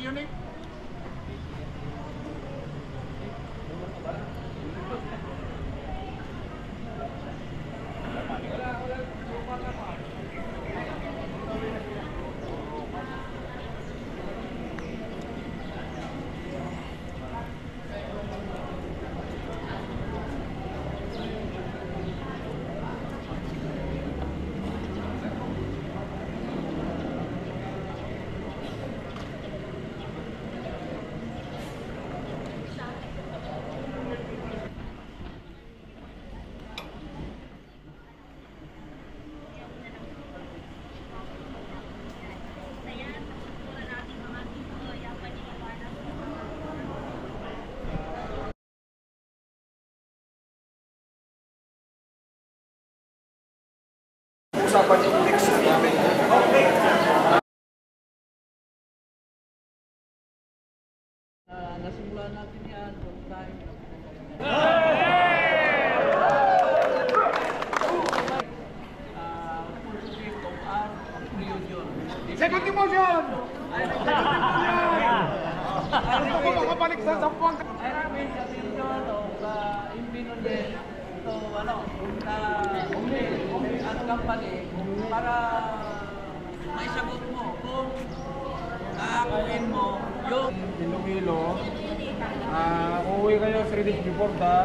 unit. Usapan yung next namin. Okay. Nasimulan natin yan kung tayo Second emotion! Gusto ko makabalik sa sampuang. I recommend sa Pilson o sa Impinunin to sa Umi at company para maisagot mo kung aakuin mo yung Iloilo, uuwi kayo 3 days before the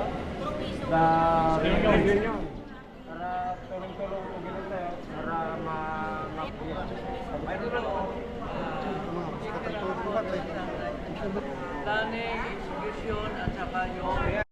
reunion. Para tulong-tulong ko ganun tayo, para planning, execution at saka yung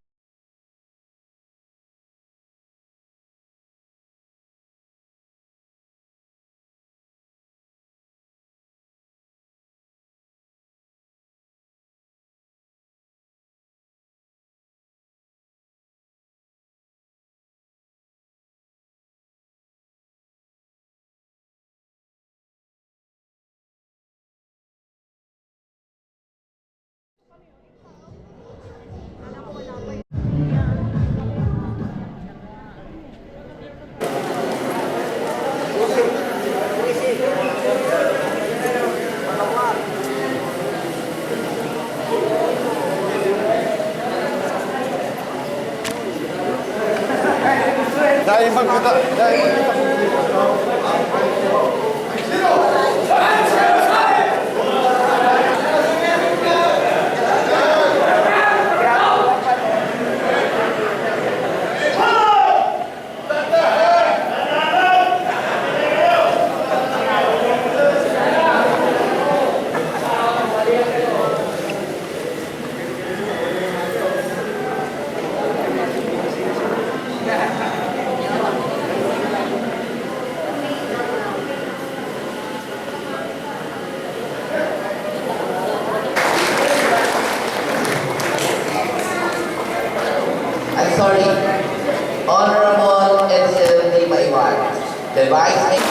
Dahil magkita. I'm sorry, Honorable Edsel Maiwan, the Vice Mayor.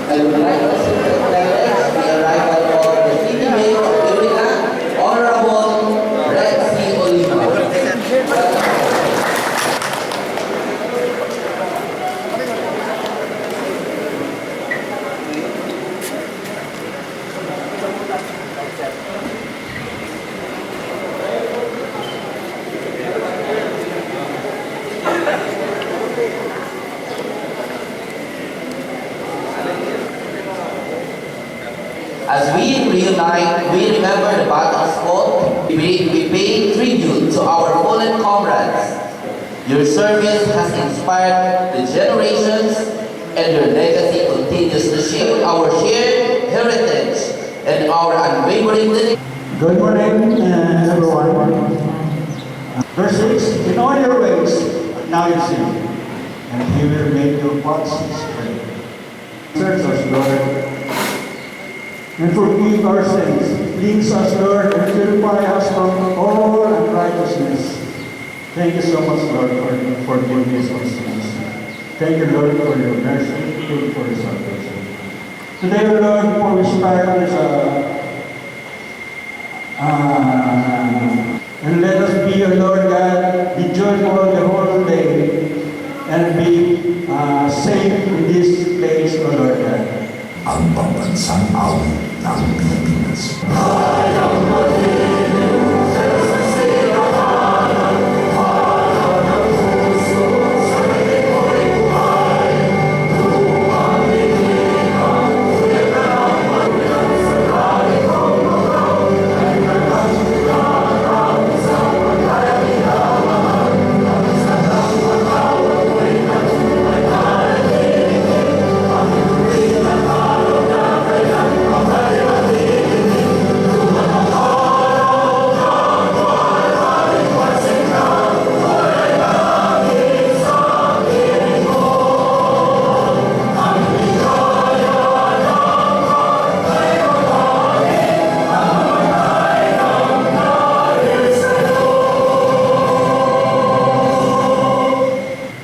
I would like to congratulate the arrival of the City Mayor of Iloilo, Honorable Red C. Oliva. As we reunite, we remember the battles fought. We pay tribute to our fallen comrades. Your service has inspired the generations, and your legacy continues to shape our shared heritage and our unwavering dedication. Good morning, everyone. Verse 6, in all your ways, acknowledge Him, and He will make your paths straight. Search us, Lord, and forgive our sins. Cleanse us, Lord, and purify us from all unrighteousness. Thank you so much, Lord, for forgiveness of sins. Thank you, Lord, for your mercy. Thank you for your salvation. Today, Lord, before we start this, and let us be, O Lord God, be joyful the whole day and be safe in this place, O Lord God. Ang pambansang awit ng Pilipinas.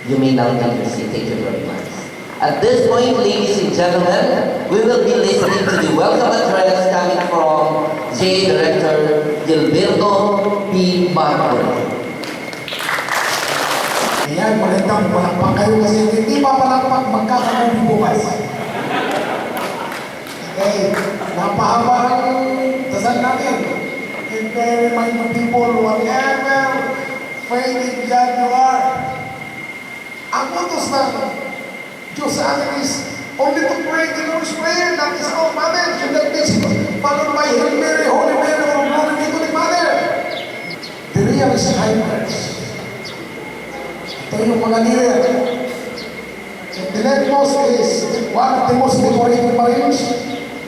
You may now take your seat. Thank you very much. At this point, ladies and gentlemen, we will be listening to the welcome address coming from J. Director Gilberto P. Marcos. Ayan, magandang palakpak kayo kasi hindi pa palakpak magkakaroon bukas. Okay, napahaba ang dasal natin. And very mindful people, whatever faith in God you are, ang utos ng Diyos sa atin is only to pray the Lord's Prayer. That is all, Father. And that means, followed by Hail Mary, Holy Mary, or glory be to the Father. The real is kindness. Ito yung mga leader. And the leftmost is one of the most decorated Marines.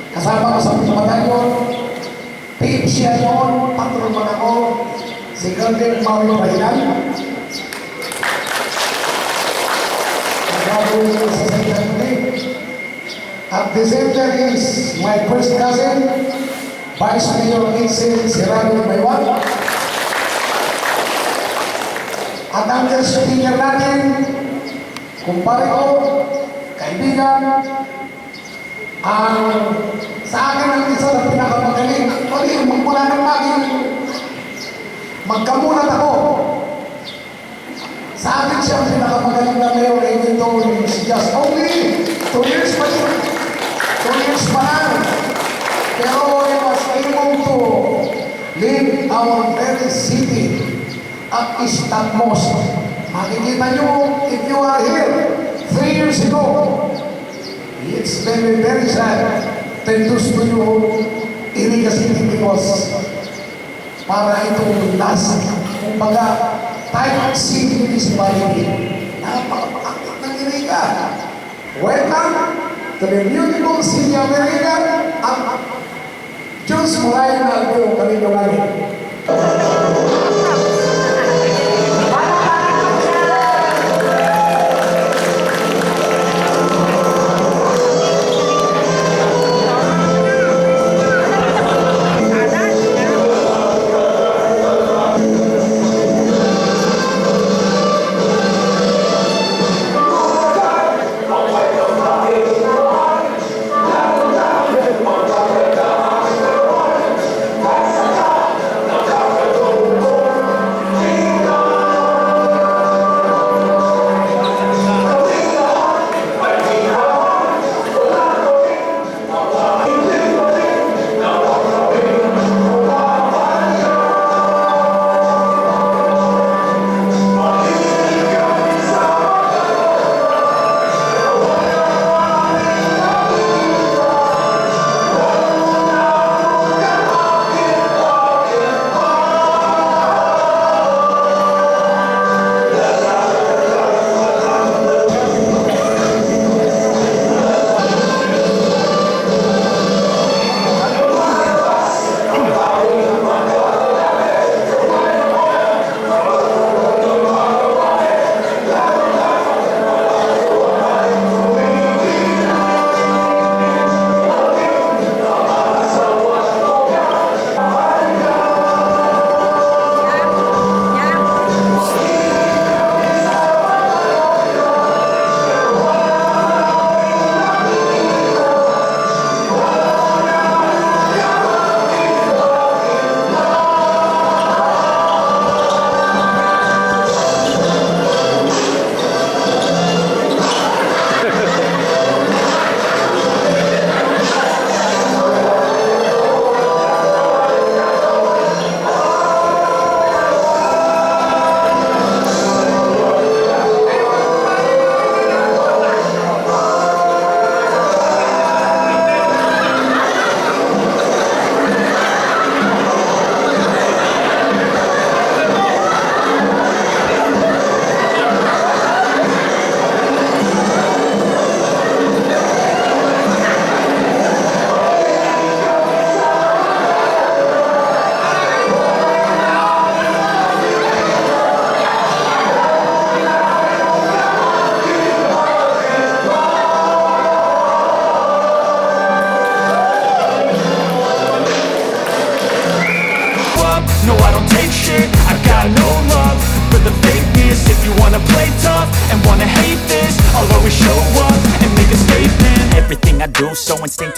Kasama ko sa batalyon. Paid siya noon, patron man ako. Si Colonel Mario Bahilan. At the same time is my first cousin, Vice Mayor Vincent Serrano Baywan. At ang speaker natin, kumpare ko, kaibigan, ang sa akin ang isa na pinakamagaling. Actually, magmula ng maging magkamunat ako. Sa akin siya ang pinakamagaling na mayor, even though it's just only 2 years pa yun. 2 years pa lang. Pero he was able to lead our very city at its topmost. Makikita nyo, if you are here 3 years ago, it's very, very sad. Tendus to you, ini kasi because para itong last, kumbaga, type city municipality. Napakapakakit ng Iriga. Welcome to the beautiful city of Iriga at Diyos Murayan na ito kami naman.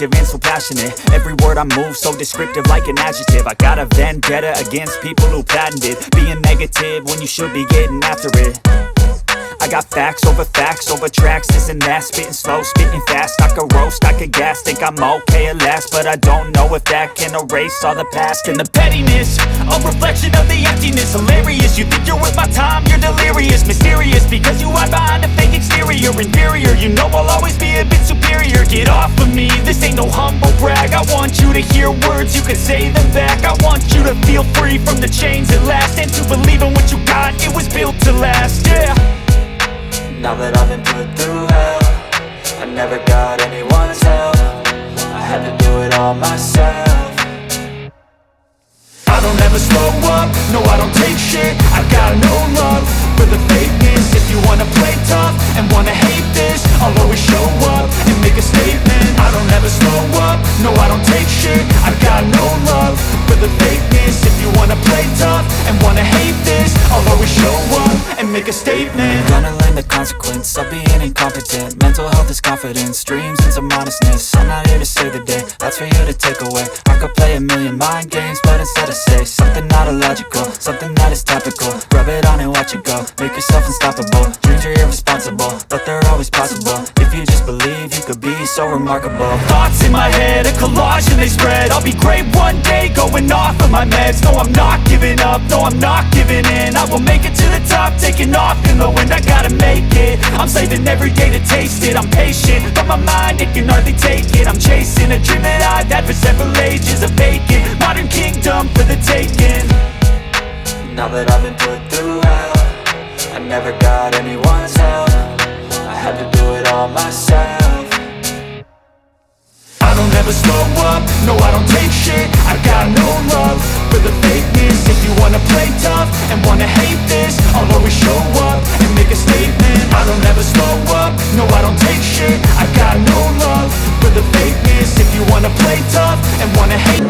active and so passionate. Every word I move so descriptive like an adjective. I got a vendetta against people who patented being negative when you should be getting after it. I got facts over tracks, this and that. Spitting slow, spitting fast, I could roast, I could gas. Think I'm okay at last, but I don't know if that can erase all the past. And the pettiness, a reflection of the emptiness. Hilarious, you think you're worth my time, you're delirious. Mysterious, because you hide behind a fake exterior. Inferior, you know I'll always be a bit superior. Get off of me, this ain't no humble brag. I want you to hear words, you can say them back. I want you to feel free from the chains at last, and to believe in what you got, it was built to last, yeah. Now that I've been put through hell, I never got anyone's help. I had to do it all myself. I don't ever slow up, no I don't take shit. I got no love for the fakeness. If you wanna play tough and wanna hate this, I'll always show up and make a statement. I don't ever slow up, no I don't take shit. I got no love for the fakeness. If you wanna play tough and wanna hate this, I'll always show up and make a statement. Gonna learn the consequence of being incompetent. Mental health is confidence, dreams and some honestness. I'm not here to save the day, that's for you to take away. I could play a million mind games, but instead I say something not illogical, something that is topical. Rub it on and watch it go, make yourself unstoppable. Dreams are irresponsible, but they're always possible. If you just believe, you could be so remarkable. Thoughts in my head, a collage and they spread. I'll be great one day, going off of my meds. No, I'm not giving up, no, I'm not giving in. I will make it to the top, taking off in the wind. I gotta make it, I'm saving every day to taste it. I'm patient, but my mind, it can hardly take it. I'm chasing a dream that I've had for several ages. A vacant, modern kingdom for the taking. Now that I've been put through hell, I never got anyone's help. I had to do it all myself. I don't ever slow up, no I don't take shit. I got no love for the fakeness. If you wanna play tough and wanna hate this, I'll always show up and make a statement. I don't ever slow up, no I don't take shit. I got no love for the fakeness. If you wanna play tough and wanna hate.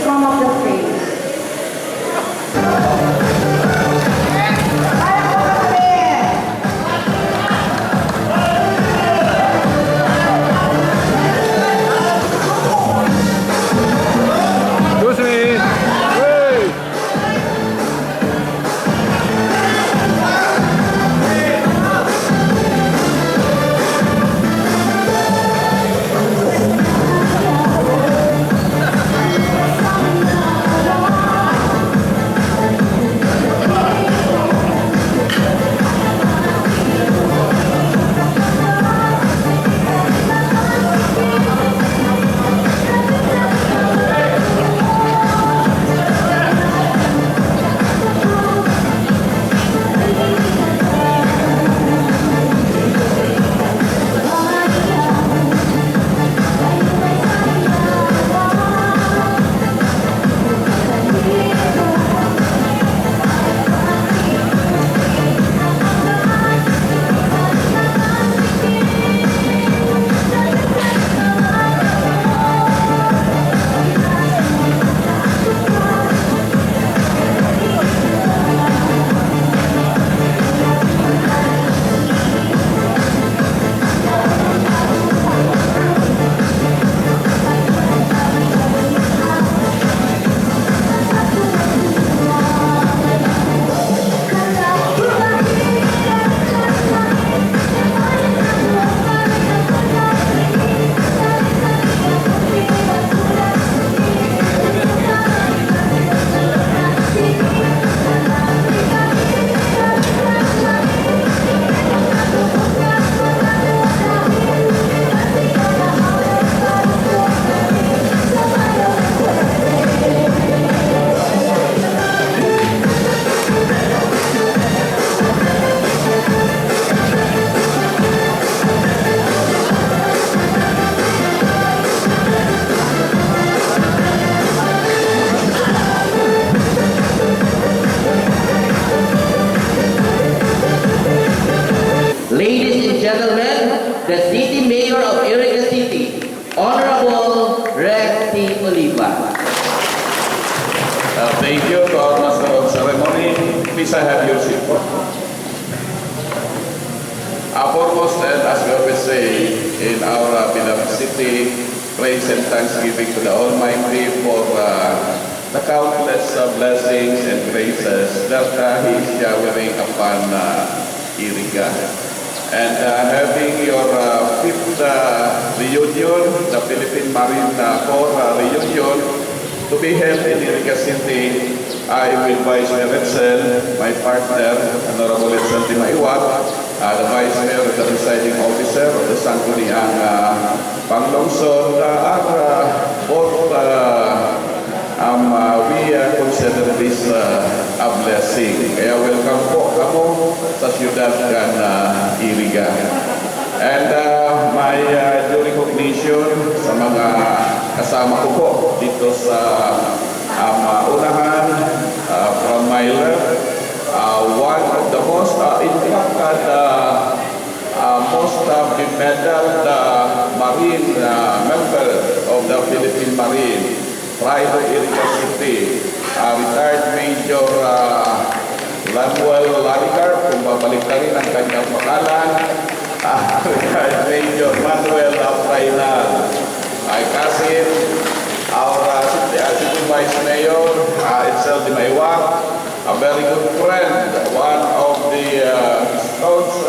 come up the stage. Kaya ko kami! Jocelyn! Hey! Ladies and gentlemen, the City Mayor of Iriga City, Honorable Rex T. Oliva. Thank you to our Master of Ceremony. Please, I have your seat. Foremost, and as we always say in our beloved city, praise and thanksgiving to the Almighty for the countless blessings and graces that He is showering upon Iriga. And having your fifth reunion, the Philippine Marine Corps reunion, to be held in Iriga City, I will Vice Mayor Edsel, my partner, Honorable Edsel Timaiwat, the Vice Mayor, the presiding officer of the Sangguniang Panglungsod, are both we consider this a blessing. Kaya welcome po kamo sa siyudad kan Iriga. And my due recognition sa mga kasama ko po dito sa unahan, from my left, one of the most impacted, most bemedaled Marine member of the Philippine Marine, Pride of Iriga City, retired Major Lamuel Laricar, kung babalik na rin ang kanyang pangalan, retired Major Manuel Frainal, my cousin, our City Vice Mayor, Edsel Timaiwat, a very good friend, one of the staunch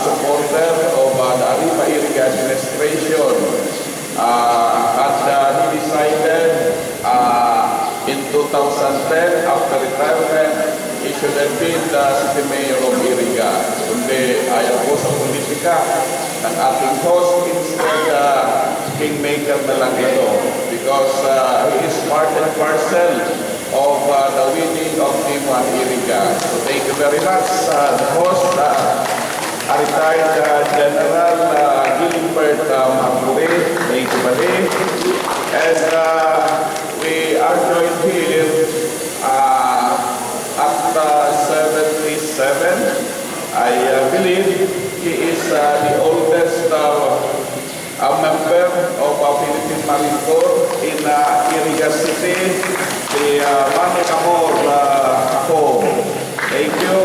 supporter of the Arriba Iriga administration. He decided in 2010, after retirement, he should have been the City Mayor of Iriga. Kundi ayaw po sa politika ng ating host, instead kingmaker na lang ito. Because he is part and parcel of the winning of Team Iriga. So thank you very much, the host, retired General Gilbert Marmure. Thank you, buddy. And we are joined here at 77. I believe he is the oldest member of Philippine Marine Corps in Iriga City, si Manoy Amor ako. Thank you,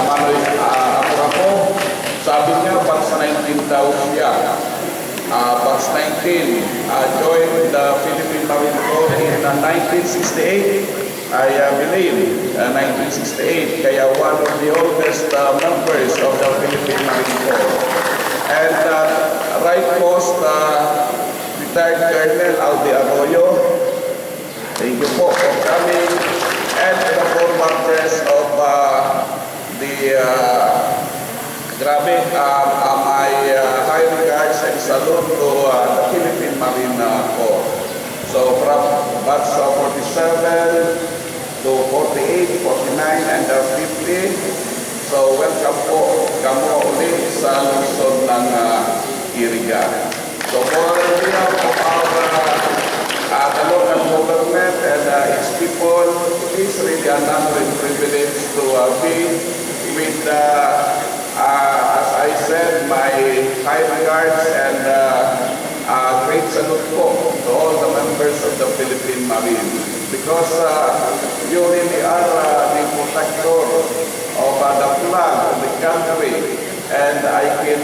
Manoy Amor ako. Sabi niya, batch 19 daw siya. Batch 19 joined the Philippine Marine Corps in 1968. I believe 1968, kaya one of the oldest members of the Philippine Marine Corps. And right post, retired Colonel Aldi Arroyo, thank you po for coming. And the former press of grabe, my high regards and salute to the Philippine Marine Corps. So from batch 47 to 48, 49, and 50. So welcome po kamo ulit sa lungsod ng Iriga. So for the behalf of the local government and its people, it is really an honor and privilege to be with, as I said, my high regards and great salute po to all the members of the Philippine Marine. Because you really are the protector of the flag of the country. And I can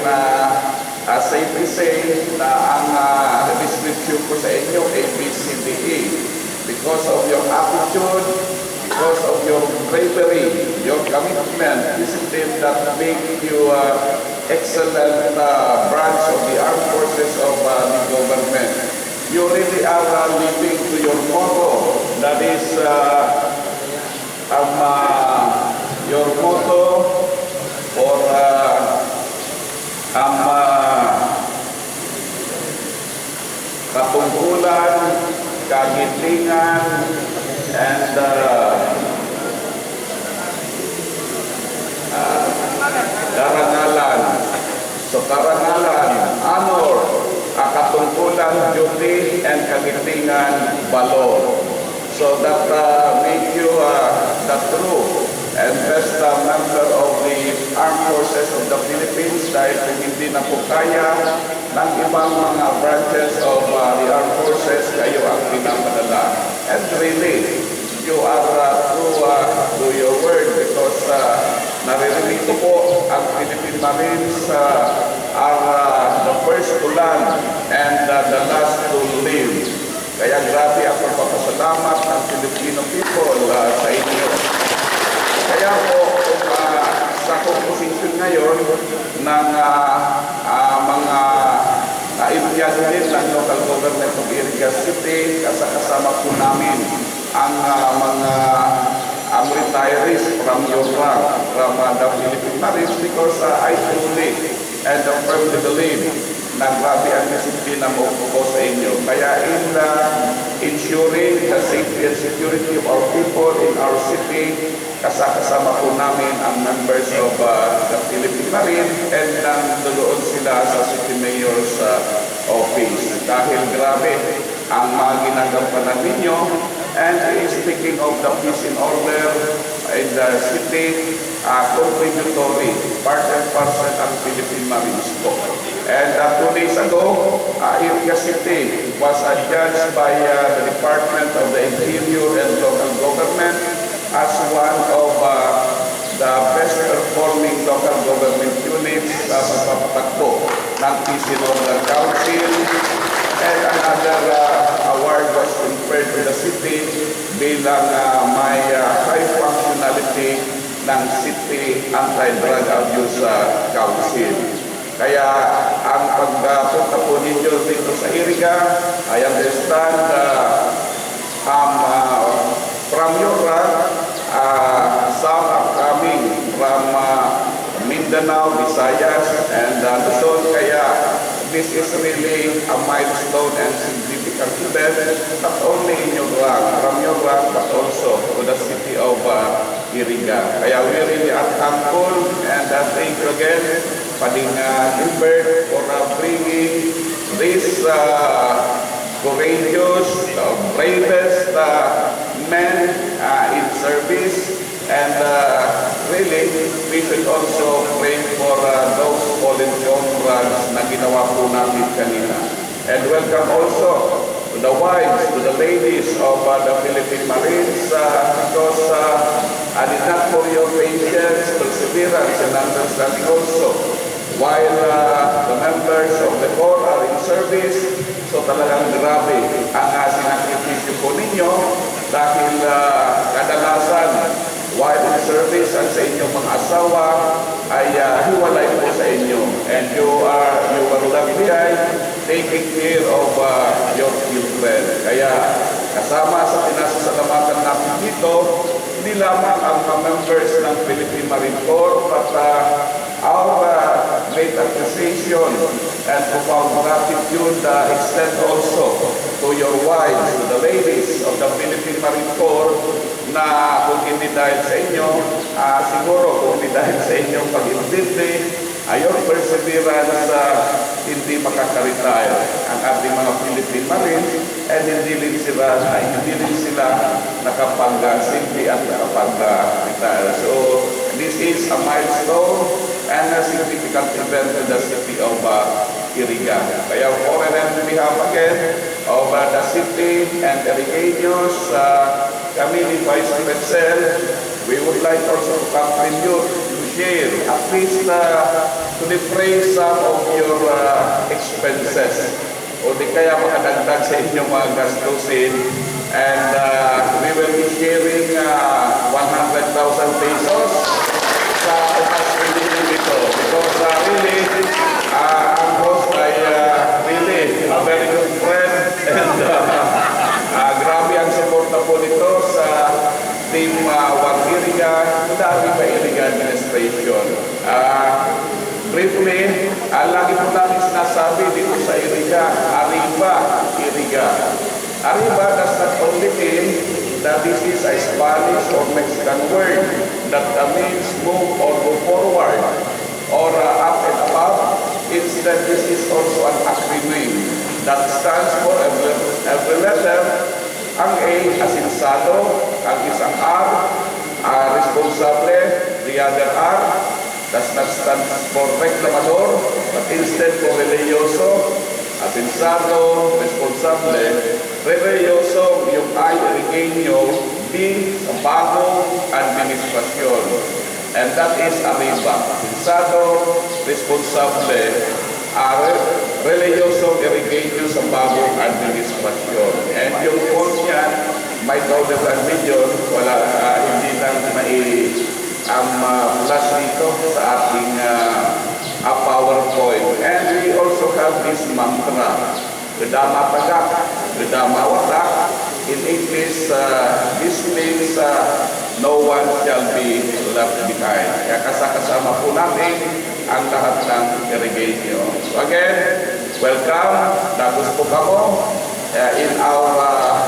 safely say na ang description ko sa inyo ABCDE. Because of your attitude, because of your bravery, your commitment, discipline that make you excellent branch of the armed forces of the government. You really are living to your motto. That is your motto for katungkulan, kagitingan, and karangalan. So karangalan, honor, katungkulan, duty, and kagitingan, valor. So that make you the true and best member of the Armed Forces of the Philippines dahil kung hindi na po kaya ng ibang mga branches of the Armed Forces, kayo ang pinapadala. And really, you are true to your word because naririnig ko po ang Philippine Marines are the first to land and the last to live. Kaya grabe ang pagpapasalamat ng Filipino people sa inyo. Kaya po, sa composition ngayon ng mga empleyado din ng local government of Iriga City, kasama po namin ang mga retirees from your rank, from the Philippine Marines, because I truly and firmly believe na grabe ang disiplina mo po sa inyo. Kaya in ensuring the safety and security of our people in our city, kasama po namin ang members of the Philippine Marine and nandoon sila sa City Mayor's office. Dahil grabe ang mga ginagampanan ninyo. And speaking of the peace and order in the city, contributory, part and parcel ang Philippine Marines po. And 2 days ago, Iriga City was adjudged by the Department of the Interior and Local Government as one of the best performing local government units sa pagpapatakbo ng Peace and Order Council. And another award was conferred to the city bilang may high functionality ng City Anti-Drug Abuse Council. Kaya ang pagpunta po ninyo dito sa Iriga, I understand from your rank, some are coming from Mindanao, Visayas, and Luzon. Kaya this is really a milestone and significant event, not only in your rank, from your rank, but also to the city of Iriga. Kaya we really are thankful and thank you again, Pading Gilbert, for bringing this courageous, bravest men in service. And really, we should also pray for those fallen comrades na ginawa po namin kanina. And welcome also to the wives, to the ladies of the Philippine Marines because I did not for your patience, perseverance, and understanding also. While the members of the Corps are in service, so talagang grabe ang sinakripisyo po ninyo dahil kadalasan while in service ang sa inyong mga asawa ay hiwalay po sa inyo. And you were left behind taking care of your children. Kaya kasama sa pinasasalamatan natin dito, hindi lamang ang mga members ng Philippine Marine Corps, but our great appreciation and profound gratitude extend also to your wives, to the ladies of the Philippine Marine Corps, na kung hindi dahil sa inyo, siguro kung hindi dahil sa inyong pag-intindi, ayon perseverance, hindi makaka-retire ang ating mga Philippine Marines, and hindi rin sila nakapag-simpi at nakapag-retire. So, this is a milestone and a significant event in the city of Iriga. Kaya for and behalf again of the city and the Irigaños, kami ni Vice President, we would like also to contribute to share at least to defray some of your expenses o di kaya makadagdag sa inyong mga gastusin, and we will be sharing 100,000 pesos sa facility nito because really ang host ay really a very good friend, and grabe ang suporta po nito sa Team 1 Iriga, the Arriba Iriga Administration. Briefly, lagi po natin sinasabi dito sa Iriga, Arriba Iriga. Arriba does not only mean that this is a Spanish or Mexican word that means move or go forward or up and above. Instead, this is also an acronym that stands for every letter. Ang A, asinsado, ang isang R, responsable, the other R, does not stand for reclamador, but instead for religioso, asinsado, responsable, religioso, yung I, Irigaño, B, sa bagong administrasyon. And that is Arriba, asinsado, responsable, religyoso Irigaño sa bagong administrasyon. And yung post niya, may dollar and million, wala, hindi lang plus dito sa ating PowerPoint. And we also have this mantra, Gedama Tagak, Gedama Watak. In English, this means no one shall be left behind. Kaya kasama po natin ang lahat ng Irigaño. So again, welcome. Dagos po kamo in our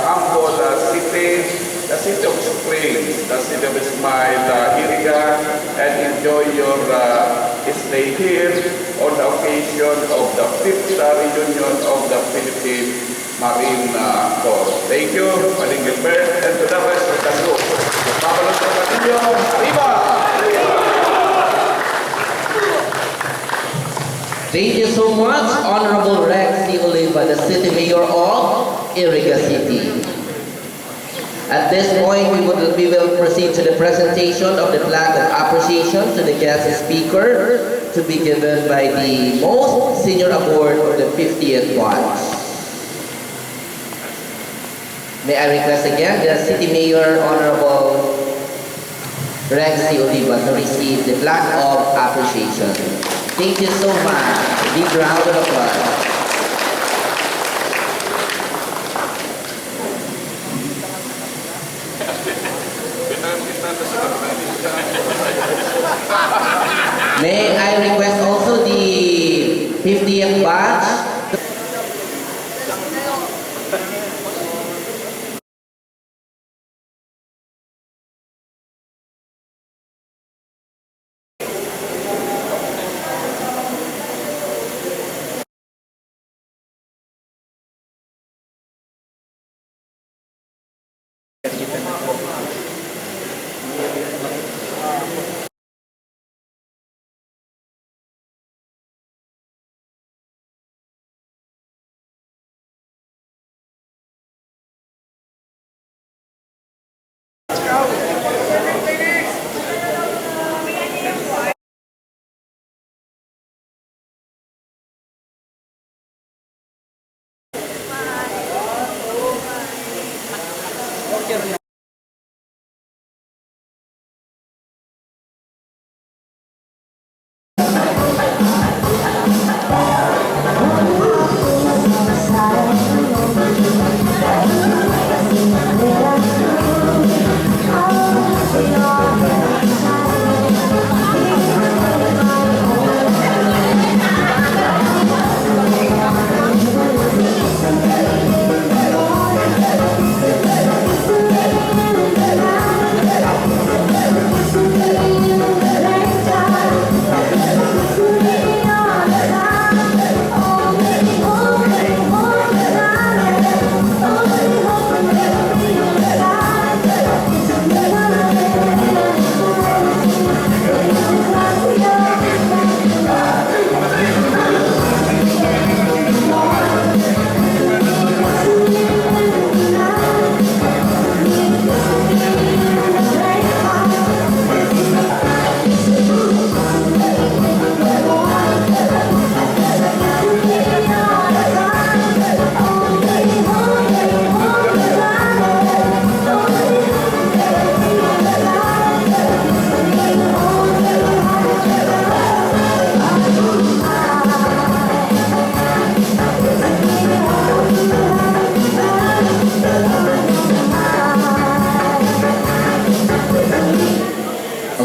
humble city, the city of Springs, the city of Ismail, Iriga, and enjoy your stay here on the occasion of the 5th reunion of the Philippine Marine Corps. Thank you, Maling Gilbert, and to the rest of the group. Mabalot po sa inyo. Arriba! Thank you so much, Honorable Rex C. Oliva, the City Mayor of Iriga City. At this point, we will proceed to the presentation of the flag of appreciation to the guest speaker to be given by the most senior award of the 50th watch. May I request again the City Mayor, Honorable Rex C. Oliva, to receive the flag of appreciation. Thank you so much. Big round of applause. May I request also the 50th batch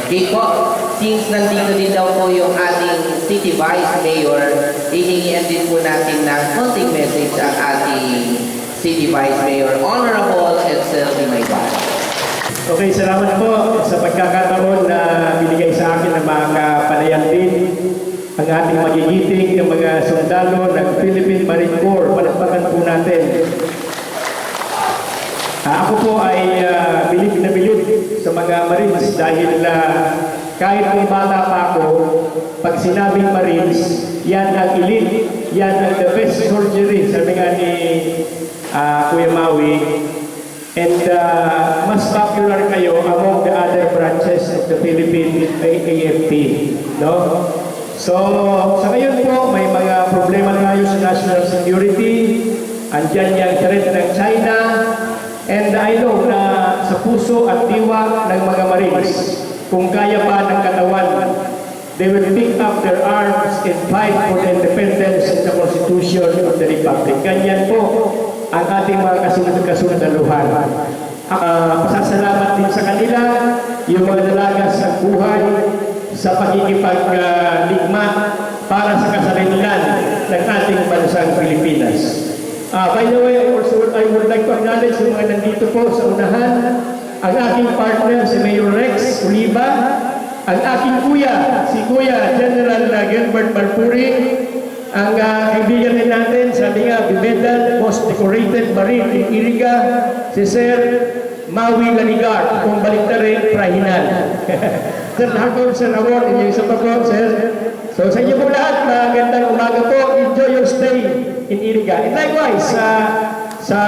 Okay po, since nandito din daw po yung ating City Vice Mayor, hihingian din po natin ng konting message ang ating City Vice Mayor, Honorable Edsel Limayban. Okay, salamat po sa pagkakataon na binigay sa akin ng mga kapanayan din ang ating magigiting ng mga sundalo ng Philippine Marine Corps. Palakpakan po natin. Ako po ay bilib na bilib sa mga Marines dahil kahit kung bata pa ako, pag sinabing Marines, yan ang elite, yan ang the best surgery, sabi nga ni Kuya Maui. And mas popular kayo among the other branches of the Philippine AFP. No? So, sa ngayon po, may mga problema na ngayon sa national security. Andyan yung threat ng China. And I know na sa puso at diwa ng mga Marines, kung kaya pa ng katawan, they will pick up their arms and fight for the independence and the Constitution of the Republic. Ganyan po ang ating mga kasunod-kasunod-aluhan. Pasasalamat din sa kanila, yung mga dalagas ng buhay sa pagkikipagligma para sa kasarinlan ng ating bansang Pilipinas. By the way, I would like to acknowledge yung mga nandito po sa unahan, ang aking partner, si Mayor Rex Oliva, ang aking kuya, si Kuya General Gilbert Marpuri, ang kaibigan din natin, sabi nga, Bimedal, Most Decorated Marine in Iriga, si Sir Maui Lanigar, kung balik na rin, Prahinan. Sir Hakon, Sir Award, yung isa pa po, Sir. So sa inyo po lahat, magandang umaga po. Enjoy your stay in Iriga. And likewise, sa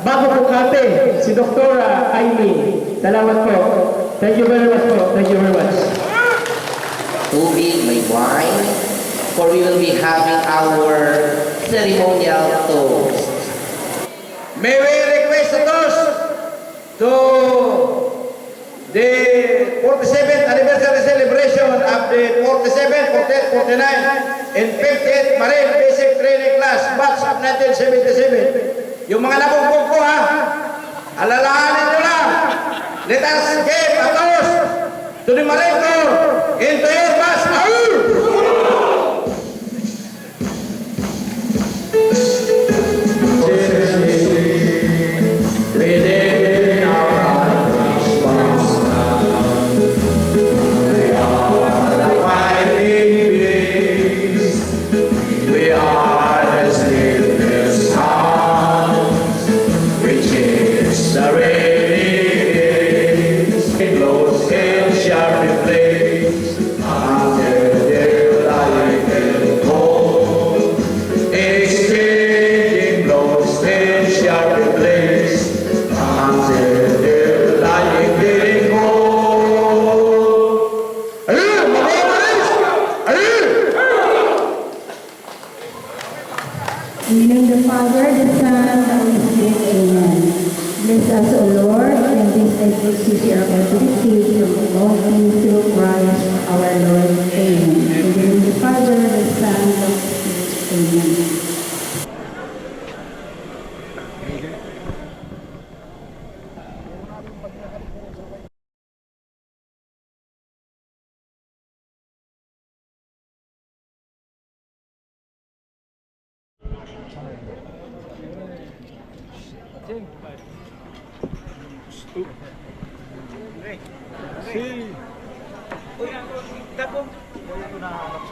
bago po kate, si Dr. Aimee. Salamat po. Thank you very much po. Thank you very much. Tubig, may wine, for we will be having our ceremonial toast. May we request a toast to the 47th anniversary celebration of the 47th, 48th, 49th, and 50th Marine Basic Training Class, batch of 1977. Yung mga nabugbog ko ha, alalahanin nyo lang. Let us give a toast to the Marine Corps and to your batch. In the name of the Father, the Son, and the Holy Spirit, amen. Bless us, O Lord, and this exercise our ability from all things through Christ our Lord, amen. In the name of the Father, the Son, and the Holy Spirit, amen.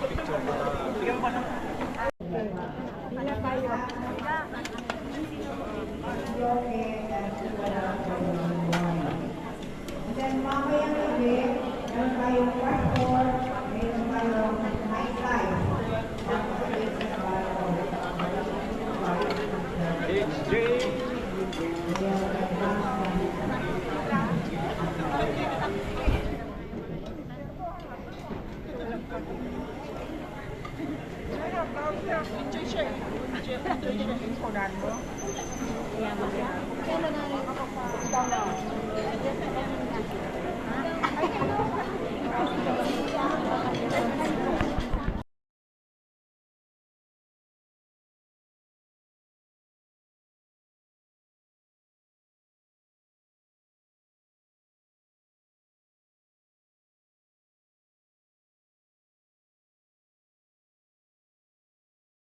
Picture.